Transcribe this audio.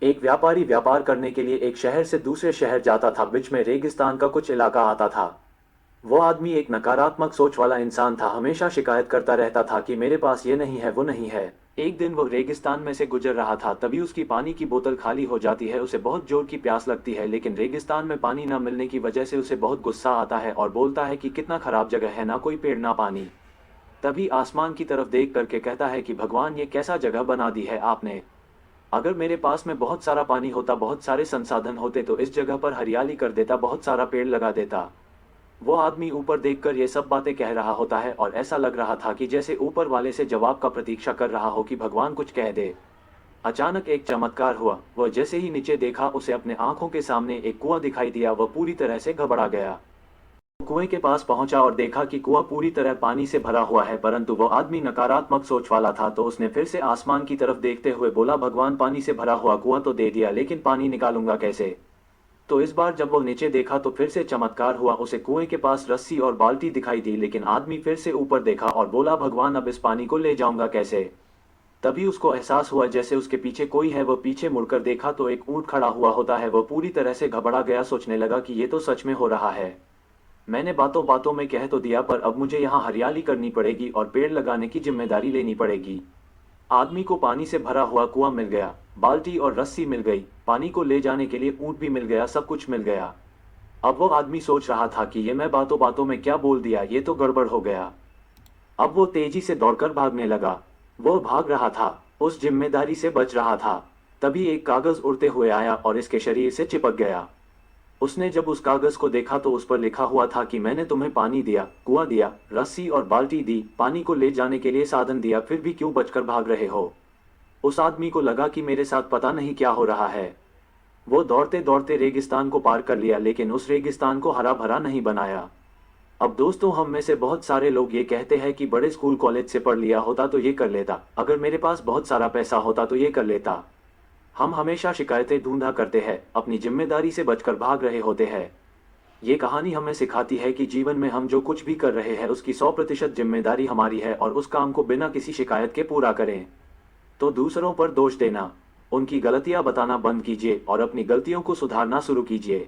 एक व्यापारी व्यापार करने के लिए एक शहर से दूसरे शहर जाता था। बीच में रेगिस्तान का कुछ इलाका आता था। वो आदमी एक नकारात्मक सोच वाला इंसान था, हमेशा शिकायत करता रहता था कि मेरे पास ये नहीं है, वो नहीं है। एक दिन वो रेगिस्तान में से गुजर रहा था, तभी उसकी पानी की बोतल खाली हो जाती है। उसे बहुत जोर की प्यास लगती है, लेकिन रेगिस्तान में पानी न मिलने की वजह से उसे बहुत गुस्सा आता है और बोलता है कि कितना खराब जगह है, ना कोई पेड़ ना पानी। तभी आसमान की तरफ देख करके कहता है कि भगवान, ये कैसा जगह बना दी है आपने। अगर मेरे पास में बहुत सारा पानी होता, बहुत सारे संसाधन होते तो इस जगह पर हरियाली कर देता, बहुत सारा पेड़ लगा देता। वो आदमी ऊपर देखकर ये सब बातें कह रहा होता है और ऐसा लग रहा था कि जैसे ऊपर वाले से जवाब का प्रतीक्षा कर रहा हो कि भगवान कुछ कह दे। अचानक एक चमत्कार हुआ। वह जैसे ही नीचे देखा, उसे अपने आंखों के सामने एक कुआं दिखाई दिया। वह पूरी तरह से घबरा गया। कुएं के पास पहुंचा और देखा कि कुआं पूरी तरह पानी से भरा हुआ है, परंतु वो आदमी नकारात्मक सोच वाला था। तो उसने फिर से आसमान की तरफ देखते हुए बोला, भगवान, पानी से भरा हुआ कुआं तो दे दिया, लेकिन पानी निकालूंगा कैसे। तो इस बार जब वो नीचे देखा तो फिर से चमत्कार हुआ। उसे कुएं के पास रस्सी और बाल्टी दिखाई दी, लेकिन आदमी फिर से ऊपर देखा और बोला, भगवान, अब इस पानी को ले जाऊंगा कैसे। तभी उसको एहसास हुआ जैसे उसके पीछे कोई है। वो पीछे मुड़कर देखा तो एक ऊंट खड़ा हुआ होता है। वो पूरी तरह से घबरा गया, सोचने लगा कि ये तो सच में हो रहा है। मैंने बातों बातों में कह तो दिया, पर अब मुझे यहाँ हरियाली करनी पड़ेगी और पेड़ लगाने की जिम्मेदारी लेनी पड़ेगी। आदमी को पानी से भरा हुआ कुआं मिल गया, बाल्टी और रस्सी मिल गई, पानी को ले जाने के लिए ऊंट भी मिल गया, सब कुछ मिल गया। अब वो आदमी सोच रहा था कि ये मैं बातों बातों में क्या बोल दिया, ये तो गड़बड़ हो गया। अब वो तेजी से दौड़कर भागने लगा। वो भाग रहा था, उस जिम्मेदारी से बच रहा था। तभी एक कागज उड़ते हुए आया और इसके शरीर से चिपक गया। उसने जब उस कागज को देखा तो उस पर लिखा हुआ था कि मैंने तुम्हें पानी दिया, कुआं दिया, रस्सी और बाल्टी दी, पानी को ले जाने के लिए साधन दिया, फिर भी क्यों बचकर भाग रहे हो। उस आदमी को लगा कि मेरे साथ पता नहीं क्या हो रहा है। वो दौड़ते दौड़ते रेगिस्तान को पार कर लिया, लेकिन उस रेगिस्तान को हरा भरा नहीं बनाया। अब दोस्तों, हम में से बहुत सारे लोग ये कहते हैं कि बड़े स्कूल कॉलेज से पढ़ लिया होता तो ये कर लेता, अगर मेरे पास बहुत सारा पैसा होता तो ये कर लेता। हम हमेशा शिकायतें ढूंढा करते हैं, अपनी जिम्मेदारी से बचकर भाग रहे होते हैं। ये कहानी हमें सिखाती है कि जीवन में हम जो कुछ भी कर रहे हैं उसकी 100% जिम्मेदारी हमारी है और उस काम को बिना किसी शिकायत के पूरा करें। तो दूसरों पर दोष देना, उनकी गलतियां बताना बंद कीजिए और अपनी गलतियों को सुधारना शुरू कीजिए।